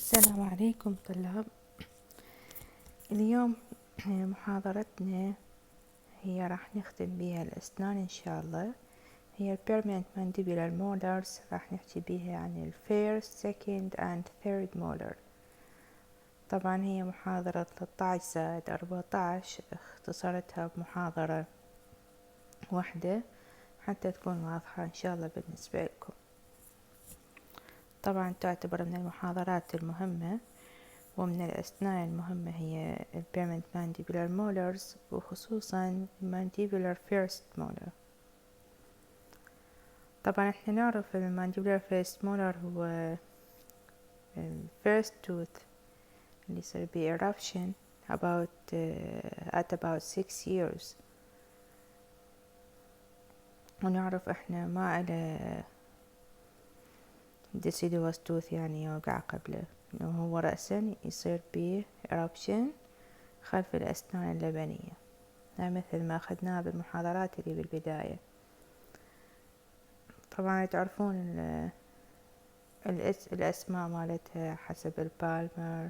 السلام عليكم طلاب. اليوم محاضرتنا هي راح نختم بها الأسنان إن شاء الله. هي permanent mandibular molars، راح نحكي بها عن ال first, second and third molar. طبعا هي محاضرة 13/14، اختصرتها بمحاضرة واحدة حتى تكون واضحة إن شاء الله بالنسبة لكم. طبعا تعتبر من المحاضرات المهمة ومن الأسنان المهمة هي permanent mandibular molars، وخصوصا mandibular first molar. طبعا احنا نعرف mandibular first molar هو first tooth اللي يصير بيه eruption at about 6 years. ونعرف احنا ما إله deciduous tooth يعني يوقع قبله، انه هو رأسا يصير بيه eruption خلف الأسنان اللبنية، مثل ما أخذناه بالمحاضرات اللي بالبداية. طبعا تعرفون الأسماء مالتها حسب البالمر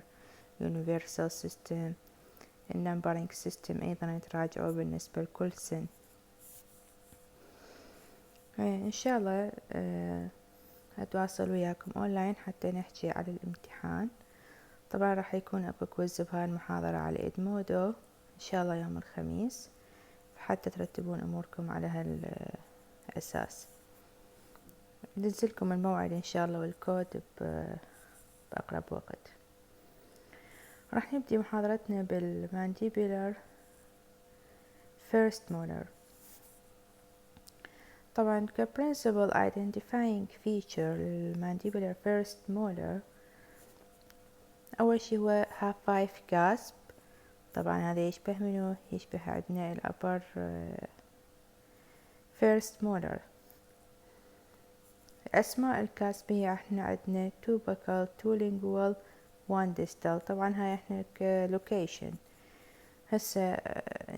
universal system، النمبرينج سيستم أيضا تراجعوا بالنسبة لكل سن. إن شاء الله أتواصل وياكم أونلاين حتى نحكي على الامتحان. طبعا راح يكون أكو كويز بهاي المحاضرة على إدمودو إن شاء الله يوم الخميس، حتى ترتبون أموركم على هالأساس. ننزلكم الموعد إن شاء الله والكود بأقرب وقت. راح نبدي محاضرتنا بالمانديبولار first molar. طبعا كprincipal identifying feature للمانديبولار first molar، أول شي هو half five cusp. طبعا هذا يشبه منه؟ يشبه عندنا الأبر first molar. أسماء الكاسب هي احنا عندنا two buccal, two lingual, one distal. طبعا هاي احنا كلوكيشن. هسه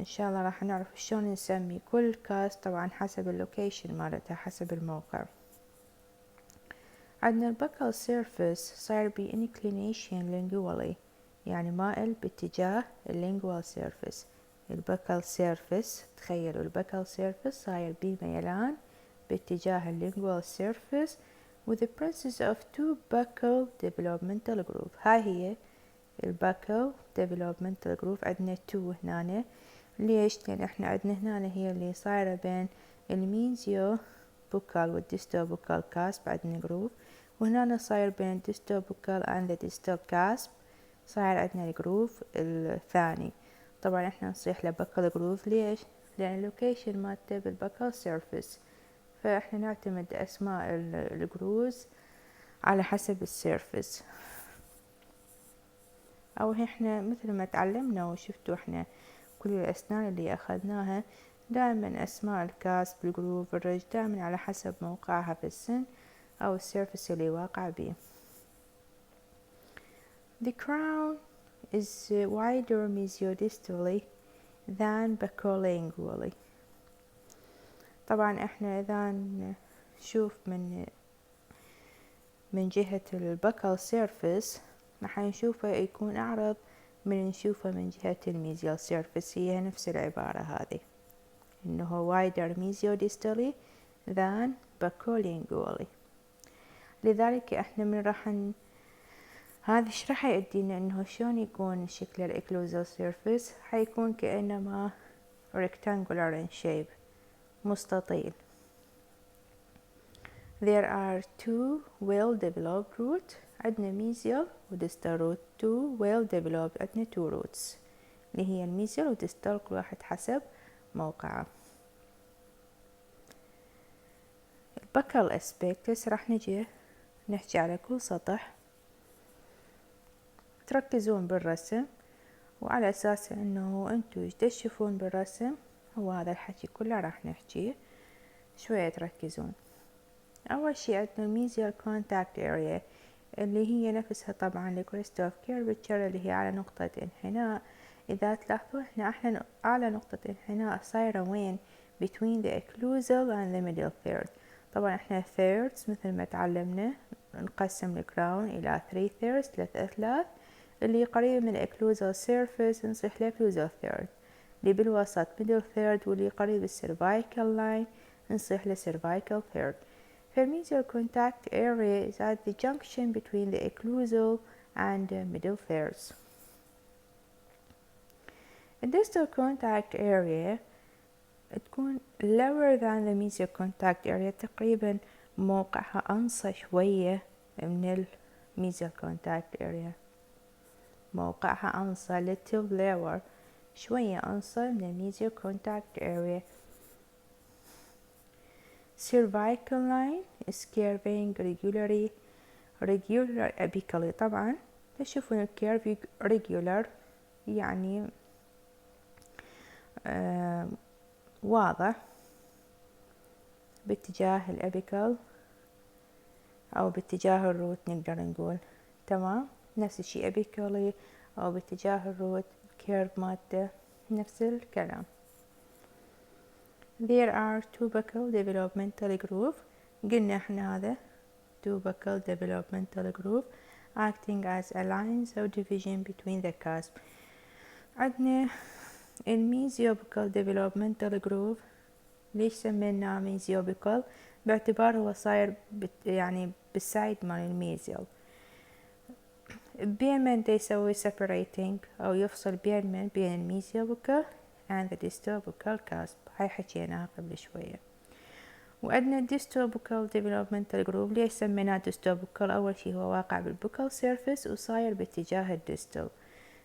ان شاء الله راح نعرف شلون نسمي كل كاس طبعا حسب اللوكيشن مالتها، حسب الموقع. عندنا البكال سيرفيس صاير بي inclination lingually، يعني مائل باتجاه اللينجوال سيرفيس. البكال سيرفيس، تخيلوا البكال سيرفيس صاير بي ميلان باتجاه اللينجوال سيرفيس with the presence of two buccal developmental group. هاي هي الباكل developmental group. عندنا 2 هنا. ليش؟ لأن احنا عندنا هنا هي اللي صايرة بين الميزيو بوكال والديستو بوكال كاسب، عندنا جروب. وهنا صاير بين الديستو بوكال and the distal cusp صاير عندنا الجروب الثاني. طبعا احنا نصيح له باكل جروب. ليش؟ لأن اللوكيشن مالته بالباكل سيرفيس، فاحنا نعتمد أسماء الجروز على حسب السيرفيس. أو احنا مثل ما تعلمنا وشفتوا احنا كل الأسنان اللي أخذناها دائما أسماء الكاس بالجروف الرج دائما على حسب موقعها في السن أو السيرفس اللي واقع بيه. The crown is wider mesiodistally than baccolingually. طبعا احنا إذا نشوف من جهة البكال سيرفس راح نشوفه يكون أعرض من نشوفه من جهة الميزيال سيرفس. هي نفس العبارة هذه، إنه wider mesiodistally than baccolingually. لذلك احنا من راح هذا ايش راح يدينا انه شلون يكون شكل الاكلوزال سيرفيس. حيكون كأنما rectangular in shape، مستطيل. There are two well developed roots. عندنا mesial ودistal root. two well developed، عندنا two roots اللي هي الميزيال وديستال، كل واحد حسب موقعه. البكال اسبكتس راح نجي نحكي على كل سطح، تركزون بالرسم وعلى اساس انه انتو ايش تشوفون بالرسم هو هذا الحكي كله راح نحكيه. شوية تركزون. اول شي عندنا الميزيال كونتاكت اريا اللي هي نفسها طبعا لكريست اوف كيرفتشر اللي هي على نقطة انحناء. اذا تلاحظوا احنا اعلى نقطة انحناء صايرة وين؟ between the occlusal and the middle third. طبعا احنا thirds مثل ما تعلمنا نقسم الكراون إلى 3/3 ثلاث أثلاث. اللي قريب من الأكلوزال سيرفيس نصيح الأكلوزال ثيرد، اللي بالوسط middle third، واللي قريب السيرفايكال لاين نصيح للسيرفايكال third. فالميزيال contact area is at the junction between the occlusal and middle thirds. The distal contact area تكون lower than the mesial contact area، تقريبا موقعها أنصى شوية من الميزيال contact area، موقعها أنصى little lower، شوية أنصى من الميزيال contact area. cervical line is curving regular apically. طبعا تشوفون الكيرف regular يعني واضح باتجاه الأبيكال أو باتجاه الروت، نقدر نقول تمام نفس الشيء أبيكالي أو باتجاه الروت، كيرف مادة نفس الكلام. There are tubercle developmental groove، قلنا احنا هذا tubercle developmental groove acting as a lines of division between the cusp. عندنا الميزيوبيكال developmental groove. ليش سميناه ميزيوبيكال؟ باعتبار هو صاير يعني بالسايد مال الميزيال، بين من يسوي separating أو يفصل بين الميزيوبيكال and the distal cusp. هاي حكيناها قبل شوية. وعندنا distal buccal developmental groove. ليش سميناه distal buccal؟ أول شي هو واقع بالbuccal surface وصاير باتجاه الديستال.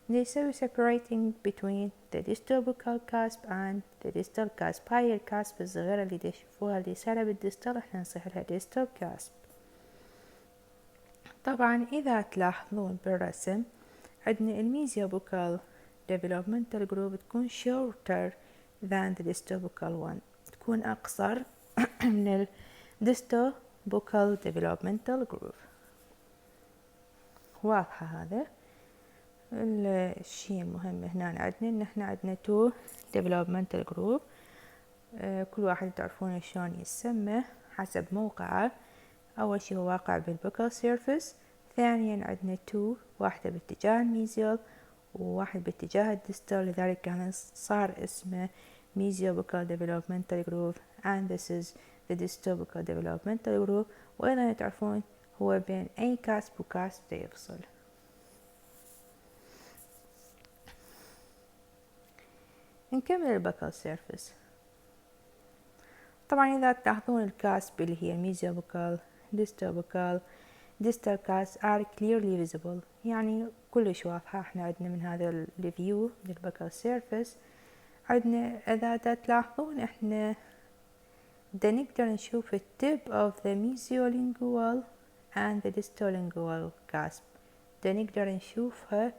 يسوي separating between the distal buccal cusp and the distal cusp. هاي الكاسب الصغيرة اللي تشوفوها اللي صايرة بالديستال احنا نصيح لها distal cusp. طبعا إذا تلاحظون بالرسم عندنا الميزيا buccal developmental groove تكون shorter than the distal buccal one، تكون أقصر من ال distal buccal developmental groove. واضحة هذا الشيء المهم هنا عندنا ان احنا عندنا two developmental groove. كل واحد تعرفون شلون يسمى حسب موقعه. اول شيء هو واقع بالbuccal surface، ثانيا عندنا two، واحدة باتجاه الميزيال وواحد باتجاه الديستال، لذلك كان صار اسمه mesial-buccal developmental groove and this is the distal-buccal developmental groove. وأيضا تعرفون هو بين أي كاسب وكاسب يفصل. نكمل البكال سيرفيس. طبعا إذا تلاحظون الكاسب اللي هي الميزيوبكال distal cusp are clearly visible، يعني كلش واضحة. احنا عندنا من هذا الفيو للبكال سيرفيس عندنا إذا تلاحظون احنا دا نقدر نشوف التip of the mesiolingual and the distolingual cusp، دا نقدر نشوفها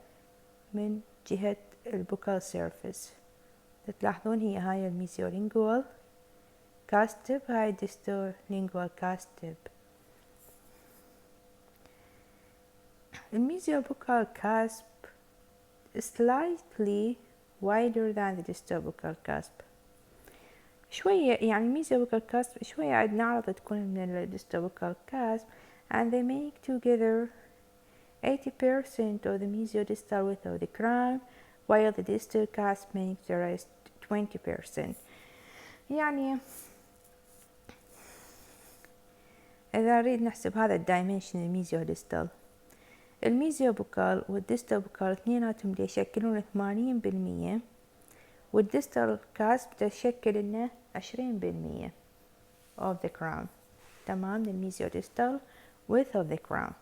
من جهة البكال سيرفيس. تلاحظون هي هاي الميزيولينجوال كاستب، هاي الديستولينجوال كاستب. الميزيوبوكال كاسب slightly wider than the distal cusp. شوية يعني الميزيوبوكال كاسب شوية عندنا عرض تكون من الديستال cusp and they make together 80% of the mesiodistal width of the crown while the distal cusp makes the rest 20%. يعني إذا نريد نحسب هذا الدايمنشن الميزيوديستال، الميزيوبوكال والديستال بوكال اثنيناتهم يشكلون 80%، والديستال كاسب تشكل لنا 20% of the crown. تمام، الميزيوديستال width of the crown.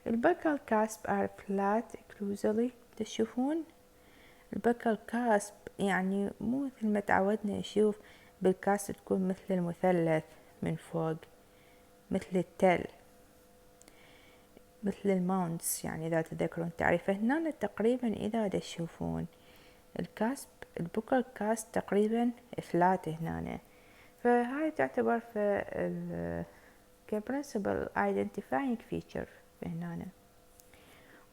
البكال كاسب are flat occlusally. تشوفون البكال كاسب يعني مو مثل ما تعودنا نشوف بالكاسب تكون مثل المثلث من فوق، مثل التل، مثل الماونتس، يعني إذا تذكرون تعريفه. هنا تقريبا إذا تشوفون الكاسب البكال كاسب تقريبا فلات هنا، فهاي تعتبر في كبرنسبل identifying feature هنا.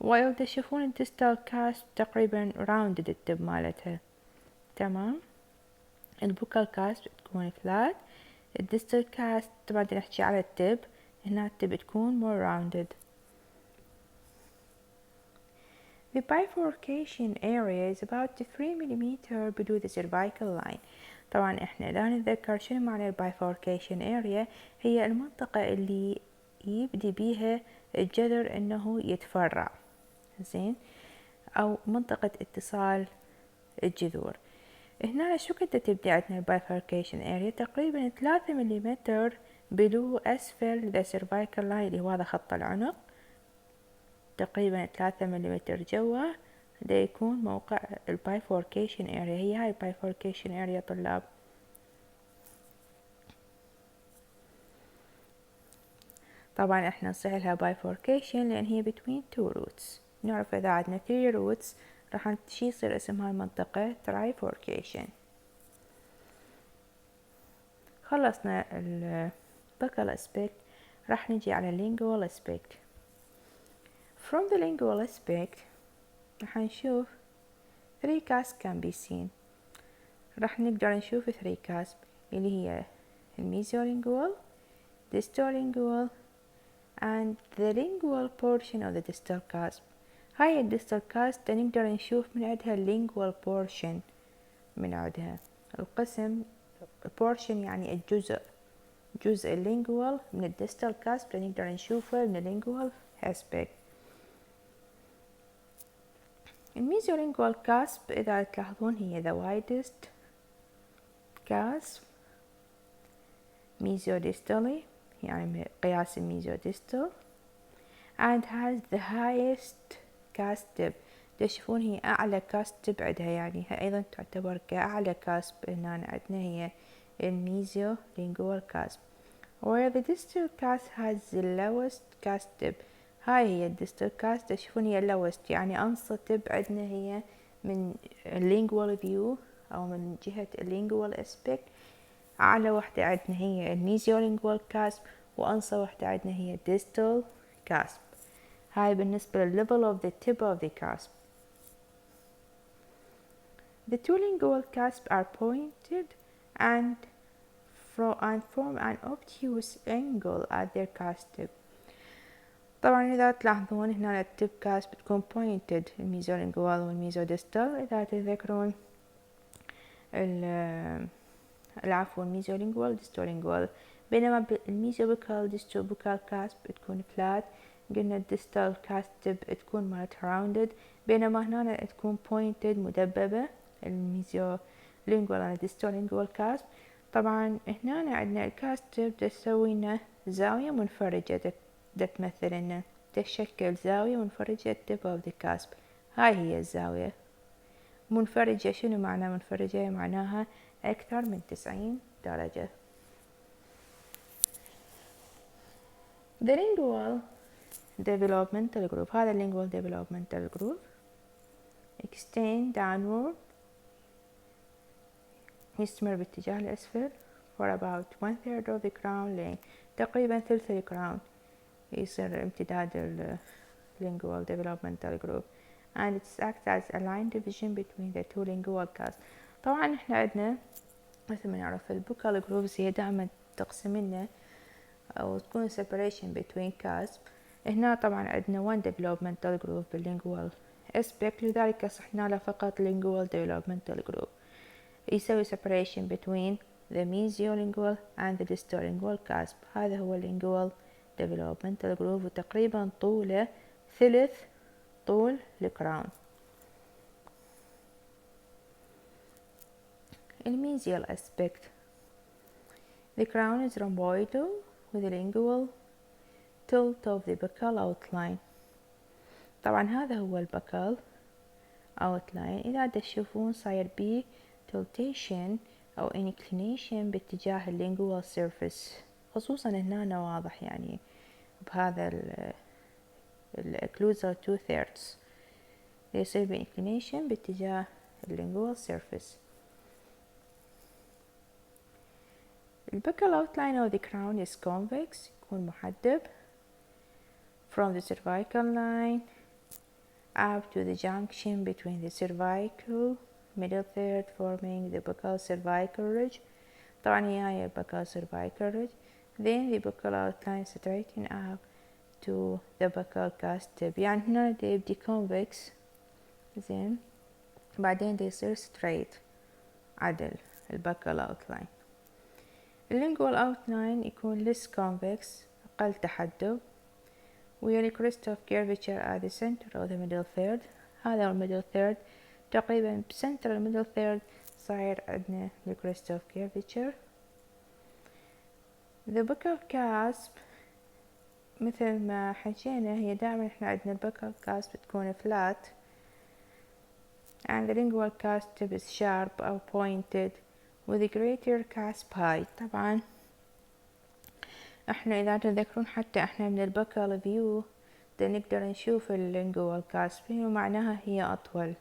وإذا تشوفون الديستال كاسب تقريبا rounded التب مالتها. تمام، البوكال كاسب تكون فلات، الديستال كاسب طبعا نحكي على التب هنا التب تكون more rounded. The bifurcation area is about 3 millimeter below the cervical line. طبعا احنا لا نتذكر شنو معنى ال bifurcation area. هي المنطقة اللي يبدي بيها الجذر انه يتفرع، زين، او منطقة اتصال الجذور. هنا شو كنت تبدي عندنا ال bifurcation area تقريبا 3 مليمتر بلو اسفل the cervical line اللي هو هذا خط العنق، تقريبا 3 مليمتر جوا ده يكون موقع ال bifurcation area. هي هاي bifurcation area طلاب. طبعا احنا نصيح لها bifurcation لان هي between two roots. نعرف اذا عندنا 3 roots راح شي يصير اسمها المنطقة trifurcation. خلصنا ال buccal aspect، راح نجي على lingual aspect. From the lingual aspect راح نشوف 3 cusps can be seen. راح نقدر نشوف 3 cusps اللي هي mesolingual, distolingual and the lingual portion of the distal cusp. هاي الديستال cusp نقدر نشوف من عندها lingual portion، من عندها القسم portion يعني الجزء، جزء lingual من الديستال cusp نقدر نشوفه من lingual aspect. الميزولينجوال cusp إذا تلاحظون هي the widest cusp mesodistally، يعني قياس الميزوديستال، and has the highest cusp tip. تشوفون هي أعلى cusp tip عندها، يعني هي أيضا تعتبر كأعلى cusp. هنا عندنا هي الميزولينجوال cusp. where the distal cusp has the lowest cusp tip. هاي هي الديستال cusp، تشوفون هي lowest يعني أنصى tip عندنا هي من lingual view أو من جهة lingual aspect. أعلى وحدة عندنا هي الميزولينجوال cusp، وأنصى وحدة عندنا هي distal cusp. هاي بالنسبة لل level of the tip of the cusp. The two lingual cusps are pointed and form an obtuse angle at their cusp tip. طبعا إذا تلاحظون هنا التب cusp بتكون pointed، الميزولينجوال والميزوديستال. إذا تذكرون العفو الميزولينجوال ديستولينجوال، بينما الميزوبيكال ديستوبيكال كاسب تكون فلات. قلنا الديستال كاسب تكون مالت راوندد، بينما هنا تكون بوينتد مدببة الميزولينجوال أو ديستولينجوال كاسب. طبعا هنا عندنا الكاسب تسوي لنا زاوية منفرجة، تمثل لنا تشكل زاوية منفرجة tip of the cusp. هاي هي الزاوية منفرجة. شنو معنى منفرجة؟ معناها أكثر من 90 درجة. The lingual developmental group، هذا lingual developmental group extend downward، يستمر باتجاه الأسفل for about 1/3 of the crown length، تقريبا ثلث الكراون يصير امتداد ال lingual developmental group and it acts as a line division between the two lingual cusps. طبعا احنا عندنا مثل ما نعرف البوكال جروبز هي دائما تقسم لنا او تكون separation between cusp. هنا طبعا عندنا one developmental group بالlingual aspect، لذلك صحنا له فقط lingual developmental group يسوي separation between the mesiolingual and the distolingual cusp. هذا هو lingual developmental group، وتقريبا طوله ثلث طول الكراون. الميزيال aspect، the crown is rhomboidal with a lingual tilt of the buccal outline. طبعا هذا هو البكال outline. إذا تشوفون صاير بيه tiltation أو inclination باتجاه lingual surface، خصوصا هنا واضح يعني بهذا Occlusal 2/3 يصير بإنكلينيشن باتجاه lingual surface. الbuccal outline of the crown is convex، يكون محدب from the cervical line up to the junction between the cervical middle third forming the buccal cervical ridge. طبعا هي الbuccal cervical ridge then the buccal outline straighten out to the buccal cusp tip. يعني هنا دا يبدي convex زين بعدين دا يصير straight عدل الbuccal outline. lingual outline يكون less convex أقل تحدب ويا crest of curvature at the center of the middle third. هذا هو middle third تقريبا بcenter middle third صاير عندنا the crest of curvature. the buccal cusp مثل ما حكينا هي دائما احنا عندنا الbuccal cusp تكون flat and the lingual cusp is sharp أو pointed with a greater cusp height. طبعا احنا اذا تذكرون حتى احنا من الbuccal view نقدر نشوف lingual cusp معناها هي أطول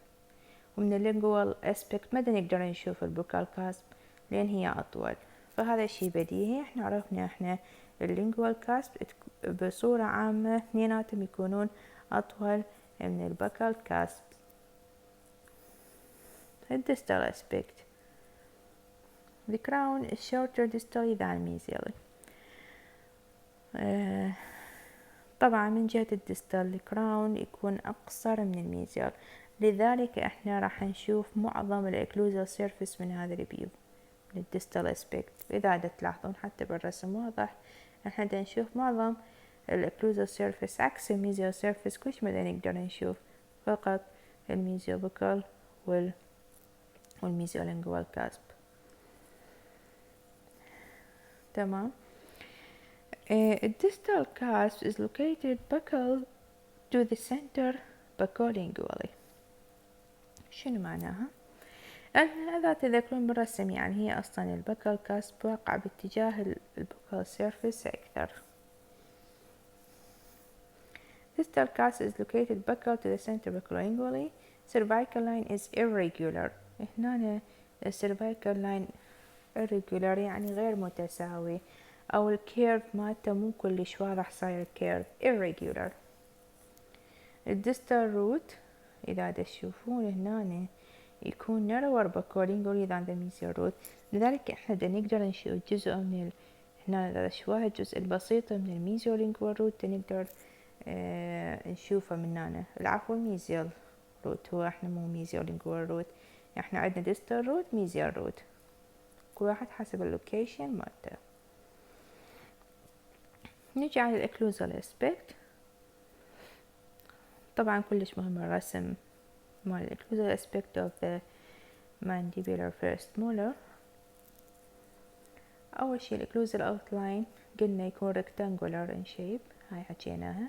ومن lingual aspect ما نقدر نشوف الbuccal cusp لأن هي أطول. فهذا شي بديهي احنا عرفنا احنا lingual cusp بصورة عامة اثنيناتهم يكونون أطول من الbuccal cusp. distal aspect the crown is shorter distally than mesially. طبعا من جهة الديستال الكراون يكون أقصر من الميزيال لذلك احنا راح نشوف معظم الإكلوزال سيرفيس من هذا الفيو من الديستال اسبكت. إذا تلاحظون حتى بالرسم واضح احنا دا نشوف معظم الإكلوزال سيرفيس عكس الميزيال سيرفيس كلش ما دا نقدر نشوف فقط الميزيال بوكال والميزيال لينجوال كاسب. تمام. A distal cusp is located buccal to the center buccolingually. شنو معناها؟ إذا تذكرون بالرسم يعني هي أصلا البكال كاسب واقع باتجاه البكال سيرفيس أكثر. Distal cusp is located buccal to the center buccolingually. Cervical line is irregular. هنا cervical line irregular يعني غير متساوي أو الكيرف مالته مو كلش واضح صاير كيرف irregular. الديستال روت إذا تشوفون هنا يكون narrower buccolingually than the mesial root لذلك احنا دا نقدر نشوف جزء من هنا إذا شواه الجزء البسيط من الميزيولينجوال روت نقدر نشوفه من هنا. العفو الميزيال روت هو احنا مو ميزيولينجوال روت احنا عندنا ديستال روت ميزيال روت كل واحد حسب اللوكيشن مالته. نجي على الإكلوزال أسبكت. طبعا كلش مهم الرسم مال الإكلوزال أسبكت of the mandibular first molar. أول شي الإكلوزال outline قلنا يكون rectangular in shape هاي حكيناها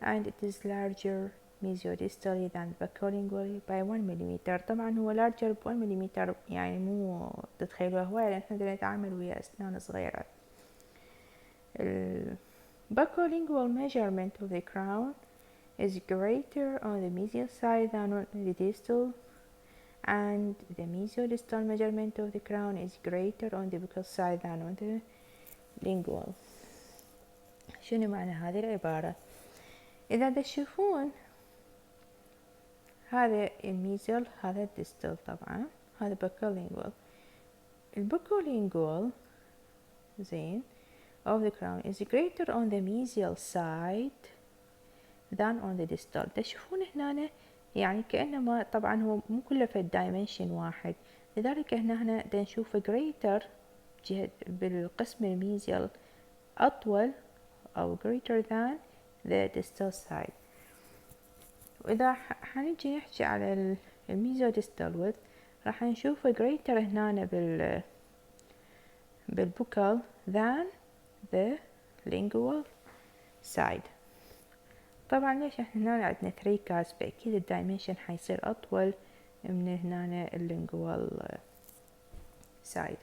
and it is larger mesiodistally than buccolingually by 1 millimeter. طبعا هو larger ب 1 millimeter يعني مو تتخيلوها هواية لأن احنا نتعامل ويا أسنان صغيرة. Buccolingual measurement of the crown is greater on the mesial side than on the distal and the mesiodistal measurement of the crown is greater on the buccal side than on the lingual. شنو معنى هذه العبارة؟ إذا تشوفون هذا الميزيال هذا الديستال طبعا هذا buccolingual. الbuccolingual زين of the crown is greater on the mesial side than on the distal. تشوفون هنا يعني كأنما طبعا هو مو كله في الدايمنشن واحد لذلك هنا دا نشوف greater جهة بالقسم الميزيال أطول أو greater than the distal side. وإذا حنجي نحكي على الميزيال distal width راح نشوف greater هنا بالبوكال than the lingual side. طبعا ليش احنا هنا عندنا 3 كاسب اكيد الدايمنشن حيصير اطول من هنا اللينجوال سايد.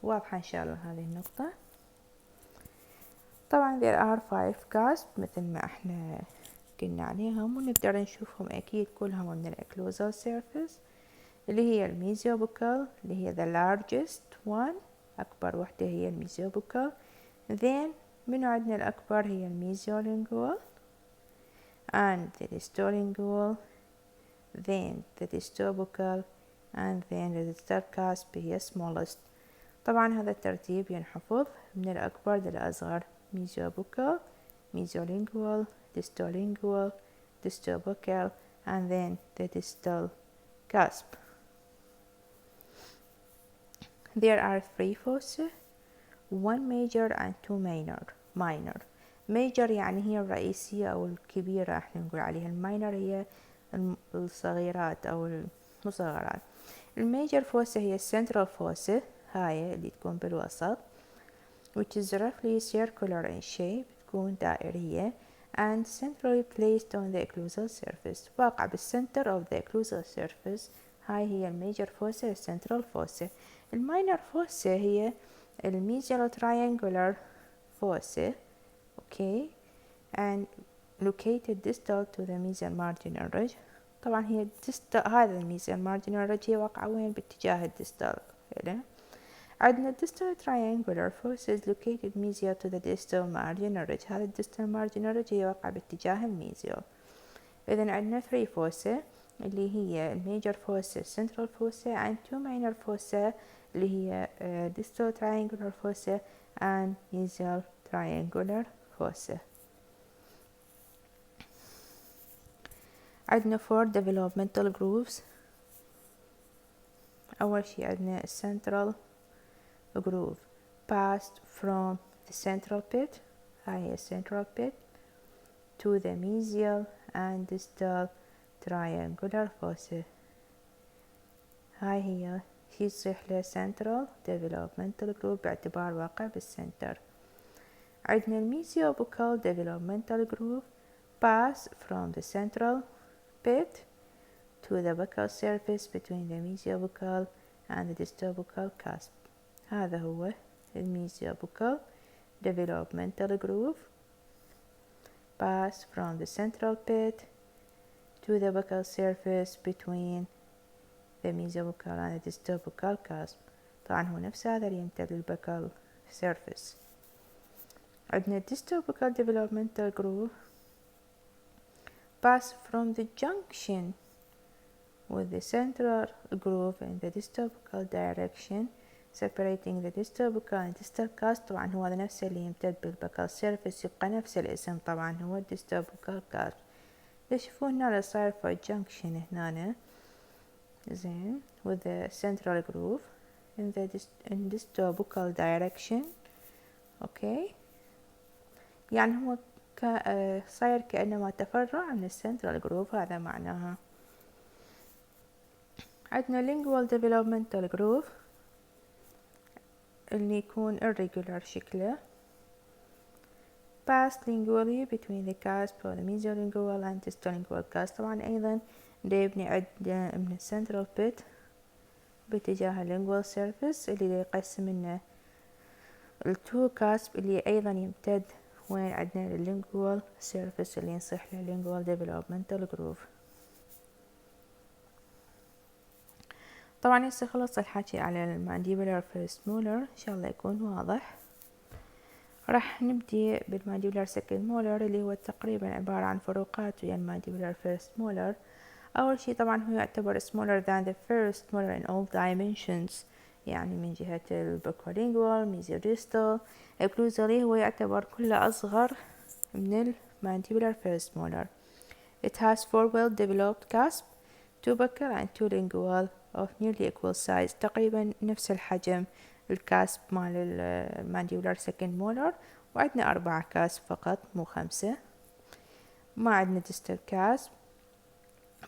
واضحة ان شاء الله هذه النقطة. طبعا there are 5 كاسب مثل ما احنا قلنا عليهم ونقدر نشوفهم اكيد كلهم من الاكلوزال سيرفيس اللي هي الميزيوبوكال اللي هي the largest one اكبر وحدة هي الميزيوبوكال then منو عندنا الاكبر هي الميزيولينجوال and the distolingual then the distobuccal and then the distal cusp هي smallest. طبعا هذا الترتيب ينحفظ من الأكبر للأصغر: mesiobuccal, mesiolingual, distolingual, distobuccal, and then the distal cusp. There are 3 fossae, 1 major and 2 minor. major يعني هي الرئيسية أو الكبيرة احنا نقول عليها، الماينر هي الصغيرات أو المصغرات. الميجر فوسا هي السنترال فوسا، هاي اللي تكون بالوسط، which is roughly circular in shape، تكون دائرية and centrally placed on the occlusal surface، واقع بالcenter of the occlusal surface. هاي هي الميجر فوسا السنترال فوسا. الماينر فوسا هي الميزيال triangular fossa، okay، and located distal to the mesial marginal ridge. طبعا هي هذا الميزيال marginal ridge هي واقعة وين؟ باتجاه الديستال هنا. عندنا distal triangular fossa is located mesial to the distal marginal ridge. هذا الديستال marginal ridge هي واقعة باتجاه الميزيال. إذن عندنا 3 fossa اللي هي الميجر fossa central fossa and 2 minor fossa اللي هي distal triangular fossa and mesial triangular fossa. عندنا 4 developmental grooves. أول شي عندنا central groove passed from the central pit، هاي هي central pit، to the mesial and distal triangular fossa. هاي هي يصيح له central developmental groove باعتبار واقع بالسنتر. عندنا الميزيوبوكال developmental groove pass from the central pit to the buccal surface between the mesiobuccal and the distobuccal cusp. هذا هو الميزيوبوكال developmental groove pass from the central pit to the buccal surface between the mesiobuccal and the distobuccal cusp. طبعا هو نفس هذا اللي يمتد للbuccal surface. عندنا distobuccal developmental groove pass from the junction with the central groove in the distobuccal direction separating the distobuccal and distal cusp. طبعا هو هذا نفسه اللي يمتد بالbuccal surface، يبقى نفس الاسم طبعا هو distobuccal cusp. تشوفون هنا صار في junction هنا زين with the central groove in the distobuccal direction، okay، يعني هو صاير كأنما تفرع من السنترال جروف، هذا معناها. عندنا lingual developmental groove اللي يكون irregular شكله pass lingually between the cusp of the mesiolingual and distolingual cusp. طبعا أيضا دا يبني عندنا من السنترال بيت باتجاه lingual surface اللي دا يقسم لنا التو cusp اللي أيضا يمتد وين عندنا lingual surface اللي ينصح له lingual developmental groove. طبعا هسه خلص الحكي على المانديبولار first molar، إن شاء الله يكون واضح. راح نبدي بالمانديبولار second molar اللي هو تقريبا عبارة عن فروقات ويا المانديبولار first molar. أول شي طبعا هو يعتبر smaller than the first molar in all dimensions، يعني من جهة البوكولينجوال ميزيوديستال occlusally هو يعتبر كله أصغر من المانديبولار first molar. It has 4 well developed cusp، 2 buccal and 2 lingual of nearly equal size، تقريبا نفس الحجم الكاسب مال المانديبولار second molar، وعندنا 4 كاسب فقط مو 5. ما عندنا distal cusp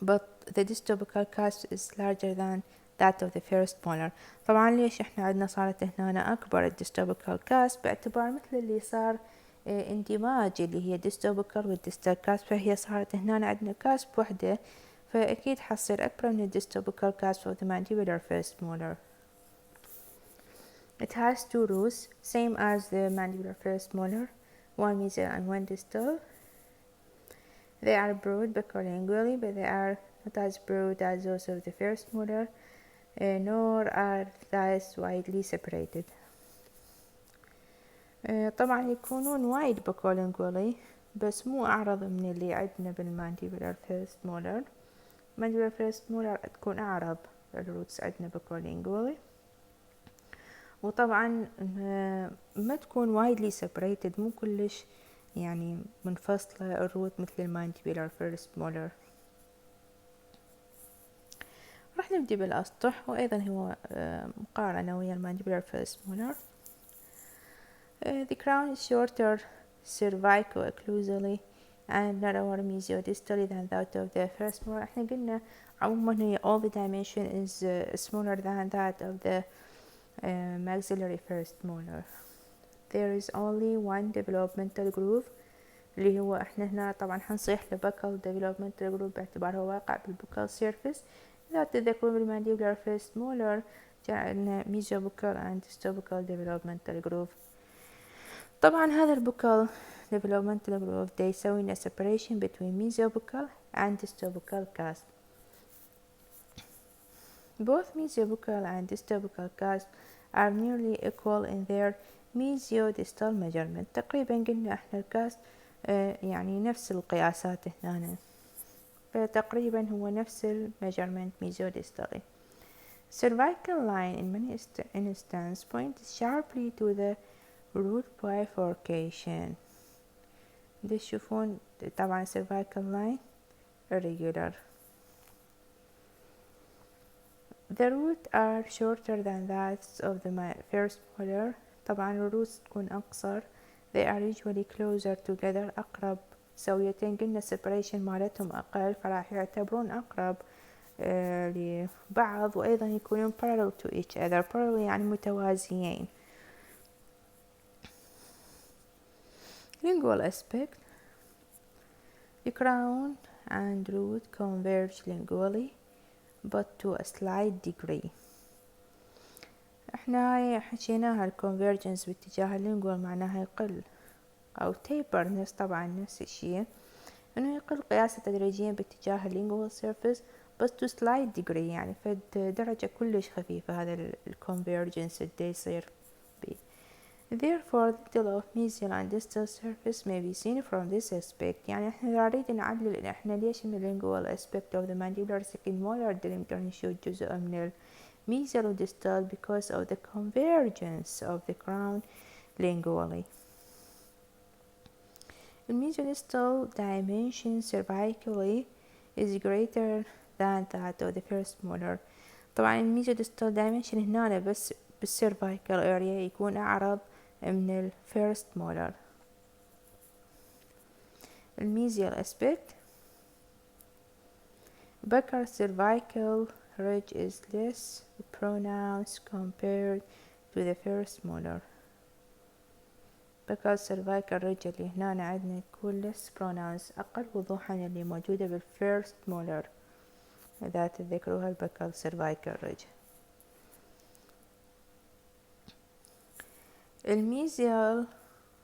but the distobuccal cusp is larger than that of the first molar. طبعا ليش احنا عندنا صارت هنا أكبر الديستوبوكال cusp؟ باعتبار مثل اللي صار اندماج اللي هي distobuccal والديستال cusp، فهي صارت هنا عندنا cusp وحدة، فأكيد حتصير أكبر من الديستوبوكال cusp of the mandibular first molar. It has 2 roots same as the mandibular first molar، 1 mesial and 1 distal. They are broad buccolingually, but they are not as broad as those of the first molar, nor are thus widely separated. طبعا يكونون وايد buccolingually بس مو أعرض من اللي عندنا بالمانديبولار first molar. mandibular first molar تكون أعرض، الروتس عندنا buccolingually. وطبعا ما تكون widely separated، مو كلش يعني منفصلة الروت مثل المانديبولار فيرست مولر. راح نبدي بالأسطح، وأيضا هو مقارنة ويا المانديبولار فيرست مولر. The crown is shorter cervico-occlusally and narrower mesiodistally than that of the first molar. احنا قلنا عموما هي all the dimension is smaller than that of the maxillary first molar. There is only one developmental groove اللي هو احنا هنا طبعا حنصيح لبكال developmental groove باعتباره واقع بالبكال surface. إذا تتذكرون بالمانديبولار first molar جعلنا mesiobuccal and distobuccal developmental groove. طبعا هذا البكال developmental groove ده يسوي لنا separation between mesiobuccal and distobuccal cusp. Both mesiobuccal and distobuccal cusp are nearly equal in their mesiodistal measurement. تقريبا قلنا احنا الكاسب يعني نفس القياسات هنا، فتقريبا هو نفس الميجرمنت mesiodistally. Cervical line in many instances points sharply to the root bifurcation. ده تشوفون طبعا cervical line irregular. The roots are shorter than that of the first molar. طبعا الروتس تكون أقصر. They are usually closer together، أقرب سويتين. قلنا separation مالتهم أقل، فراح يعتبرون أقرب لبعض، وأيضا يكونون parallel to each other. parallel يعني متوازيين. Lingual aspect. The crown and root converge lingually but to a slight degree. احنا هاي حكيناها الconvergence باتجاه اللينجوال معناها يقل، او taper طبعا نفس الشيء، انه يقل قياسه تدريجيا باتجاه اللينجوال surface بس to slight degree، يعني فد درجة كلش خفيفة هذا الconvergence اللي يصير بيه. Therefore the detail of mesial and distal surface may be seen from this aspect. يعني احنا نريد نعلل احنا ليش من lingual aspect of the mandibular second molar نقدر نشوف جزء من mesial و distal because of the convergence of the crown lingually. The mesiodistal dimension cervically is greater than that of the first molar. طبعا الميزوديستال dimension هنا بس بالcervical area يكون أعرض من الفيرست مولر. الميزيال aspect. Buccal cervical ridge is less pronounced compared to the first molar. buccal cervical ridge اللي هنا عندنا تكون less pronounced، أقل وضوحا اللي موجودة بالفيرست مولر إذا تذكروها البكال cervical ridge. الميزيال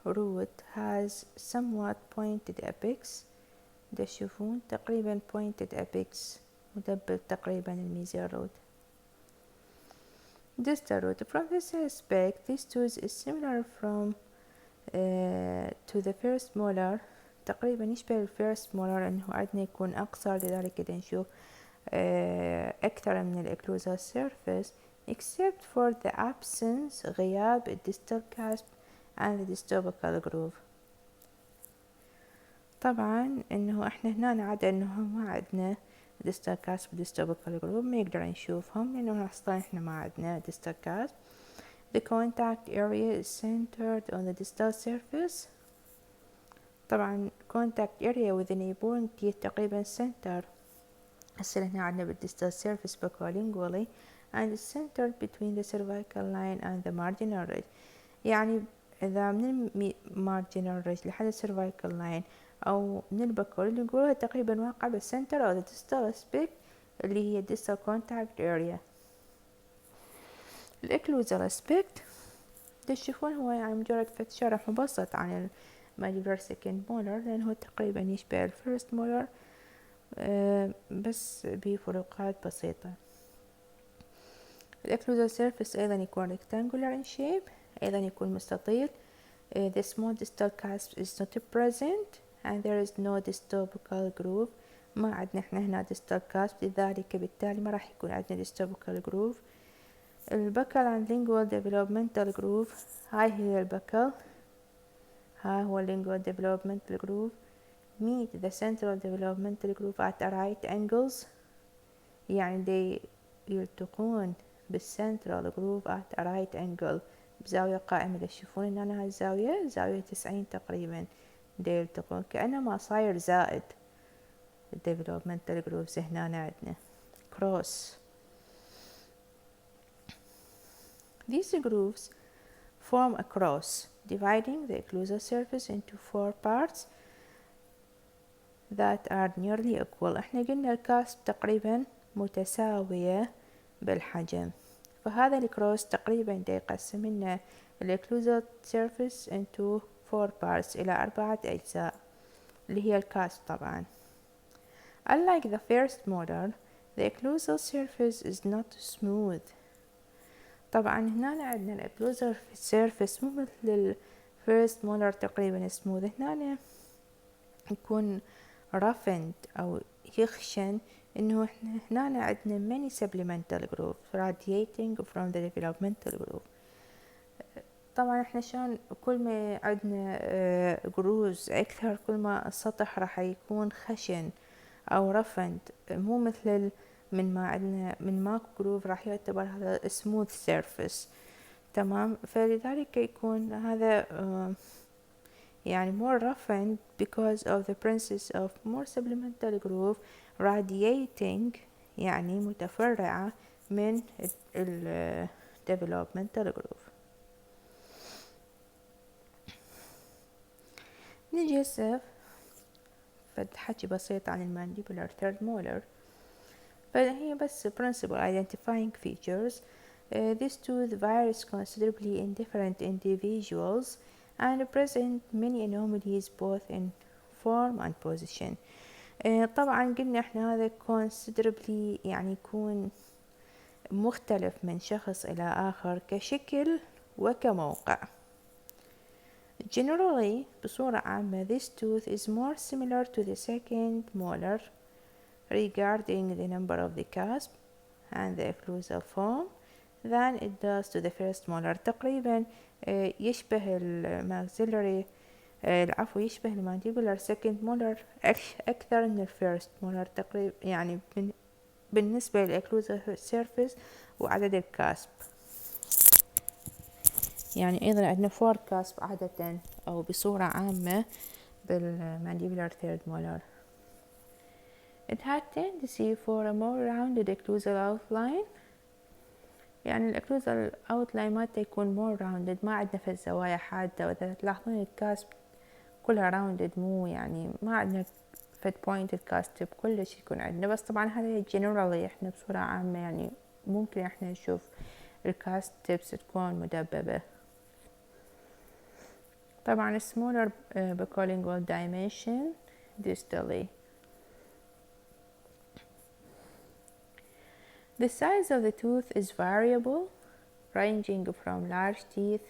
root has somewhat pointed apex. ده تشوفون تقريبا pointed apex، مدبب تقريبا الميزيال root. distal root. From this aspect this tooth is similar from to the first molar، تقريبا يشبه الفيرست molar انه عندنا يكون اقصر، لذلك كده نشوف اكثر من الاكلوزال surface except for the absence غياب الديستال cusp and the distobuccal groove. طبعا انه احنا هنا عادة انه ما عندنا distal cusp و distobuccal groove، ما يقدر نشوفهم لانه اصلا احنا ما عندنا distal cusp. The contact area is centered on the distal surface. طبعا contact area with the neighboring teeth تقريبا center. هسه هنا عندنا بالديستال surface buccolingually and is centered between the cervical line and the marginal ridge. يعني إذا من marginal ridge لحد cervical line أو من البكوlingual تقريبا واقع بالcenter of the distal aspect اللي هي distal contact area. الإكلوزال aspect تشوفون هو يعني مجرد فد شرح مبسط عن المانdibular second molar، لأنه هو تقريبا يشبه الفيرست molar بس بفروقات بسيطة. الإكلوزال surface أيضا يكون rectangular in shape، أيضا يكون مستطيل. The small distal cusp is not present and there is no distobuccal groove. ما عندنا احنا هنا distal cusp، لذلك بالتالي ما راح يكون عندنا distobuccal groove. البكل and lingual developmental groove. هاي هي البكل، ها هو lingual developmental groove. meet the central developmental groove at right angles، يعني دي يلتقون بالcentral groove at right angle بزاوية قائمة. تشوفون ان انا هالزاوية زاوية 90 تقريبا، دي يلتقون كأنما صاير زائد. developmental grooves هنا عندنا cross. These grooves form a cross dividing the occlusal surface into 4 parts that are nearly equal. احنا قلنا الكاسب تقريبا متساوية بالحجم، فهذا الكروس تقريبا دا يقسم لنا الاوكلوزال surface into 4 parts إلى 4 أجزاء اللي هي الكاسب طبعا. Unlike the first molar, the occlusal surface is not smooth. طبعا هنا عندنا الاوكلوزال surface مو مثل الفيرست molar تقريبا smooth، هنا يكون roughened أو يخشن. إنه إحنا هنا عندنا many supplemental grooves radiating from the developmental groove. طبعا إحنا شلون كل ما عندنا grooves أكثر كل ما السطح راح يكون خشن أو roughened، مو مثل من ما عندنا من ماكو جروف راح يعتبر هذا smooth surface. تمام، فلذلك يكون هذا يعني more roughened because of the presence of more supplemental groove radiating، يعني متفرعة من ال developmental groove. نجي هسه فد حكي بسيط عن المانديبولار third molar. فهي بس principal identifying features. This tooth varies considerably in different individuals and present many anomalies both in form and position. طبعا قلنا احنا هذا considerably يعني يكون مختلف من شخص إلى آخر كشكل وكموقع. Generally بصورة عامة this tooth is more similar to the second molar regarding the number of the cusp and the occlusal form than it does to the first molar. تقريبا يشبه الماكسيلري العفو يشبه المانديبولار second molar أكثر من الفيرست molar تقريبا، يعني بالنسبة للأكلوزال سيرفيس وعدد الكاسب. يعني أيضا عندنا 4 كاسب عادة أو بصورة عامة بالمانديبولار third molar. It had tendency for a more rounded occlusal outline، يعني الأكلوزال outline مالته يكون more rounded، ما عندنا في الزوايا حادة. وإذا تلاحظون الكاسب كلها rounded، مو يعني ما عندنا فد point الكاسب كلش يكون عندنا. بس طبعا هذا generally احنا بصورة عامة يعني ممكن احنا نشوف الكاسب tips تكون مدببة. طبعا smaller bilingual dimension distally. The size of the tooth is variable, ranging from large teeth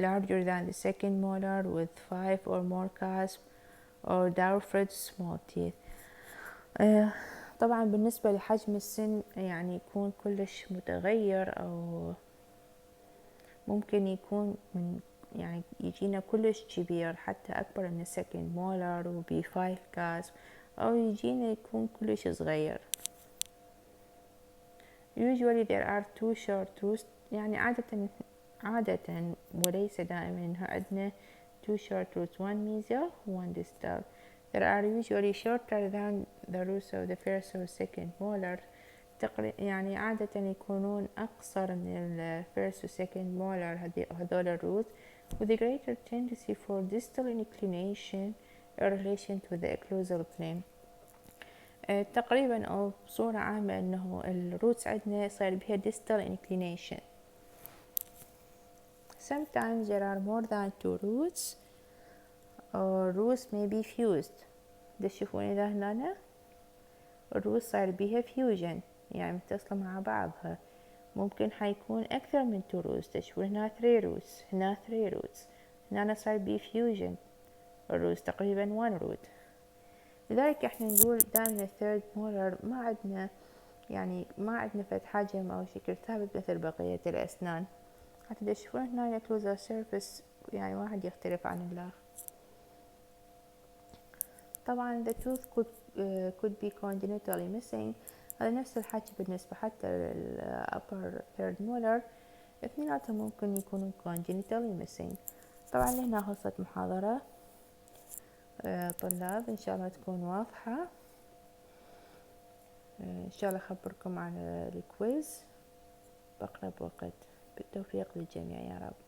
larger than the second molar with 5 or more cusps or dwarfed small teeth. طبعا بالنسبة لحجم السن يعني يكون كلش متغير، أو ممكن يكون من يعني يجينا كلش كبير حتى أكبر من السكند مولر وبي 5 كاسب، أو يجينا يكون كلش صغير. Usually there are 2 short roots، يعني عادة وليس دائما إنها عندنا 2 short roots، 1 mesial و 1 distal. There are usually shorter than the roots of the first or second molar. يعني عادة يكونون أقصر من ال first و second molar هذول الروت، with a greater tendency for distal inclination in relation to the occlusal plane. تقريبا أو بصورة عامة أنه الروتس عندنا صار بها distal inclination. Sometimes there are more than 2 roots or roots may be fused. تشوفون إذا هنا الروتس صار بها fusion يعني متصلة مع بعضها، ممكن حيكون أكثر من 2 roots. تشوفون هنا 3 roots، هنا 3 roots، هنا صار بيه fusion الروتس تقريبا 1 root. لذلك احنا نقول دائما الثيرد مولر ما عندنا يعني ما عندنا فد حجم أو شكل ثابت مثل بقية الأسنان. حتى تشوفون هنا الأوكلوزال سيرفيس يعني واحد يختلف عن الآخر. طبعا the tooth could be congenitally missing. هذا نفس الحكي بالنسبة حتى لل upper third molar، اثنيناتهم ممكن يكونوا congenitally missing. طبعا هنا خلصت محاضرة طلاب، إن شاء الله تكون واضحة. إن شاء الله أخبركم عن الكويز بأقرب وقت. بالتوفيق للجميع يا رب.